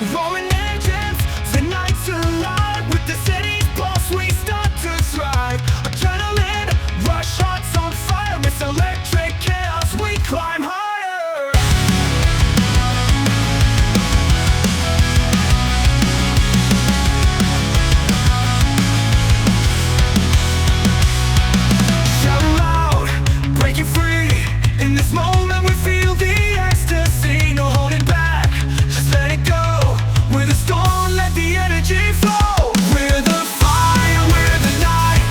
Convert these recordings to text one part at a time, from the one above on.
Roaring engines, the night's alive. With the city's pulse we start to thrive. Adrenaline, rush hearts on fire. It's electric chaos, we climb higher. Shout loud, breaking free. In this moment we feel the ecstasy. No holding back, just let it go. We're the storm, let the energy flow. We're the fire, we're the night.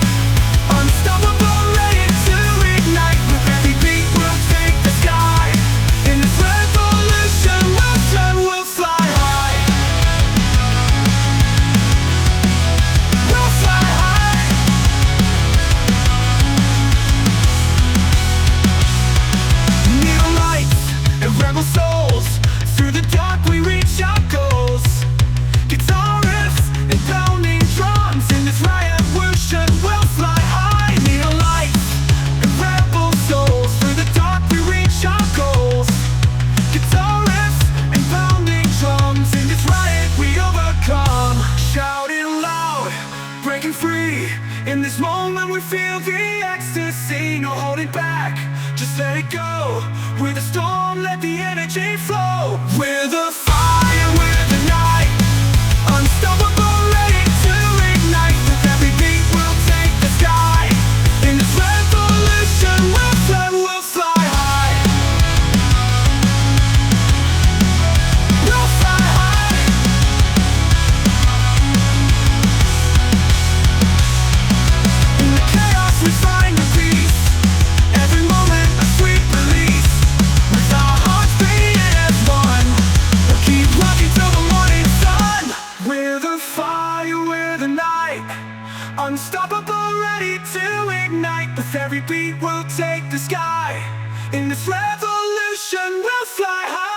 Unstoppable, ready to ignite. With every beat we'll take the sky. In this revolution we'll turn, we'll fly high. We'll fly high. Neon lights and rebel souls. Through the dark we reach our goals. Guitar riffs and pounding drums. In this riot worship we'll fly high. Neon lights and rebel souls. Through the dark we reach our goals. Guitar riffs and pounding drums. In this riot we overcome. Shouting loud, breaking free. In this moment we feel the ecstasy. No holding back, just let it go. We're the storm, let the energy flow. We're the fire, we're the night. Unstoppable, ready to ignite. With every beat we'll take the sky. In this revolution we'll fly high. We'll fly high. In the chaos we find the peace. Every moment a sweet release. With our hearts beating as one, we'll keep rocking till the morning sun. We're the fire, we're the night. Unstoppable, ready to ignite. With every beat we'll take the sky. In this revolution we'll fly high.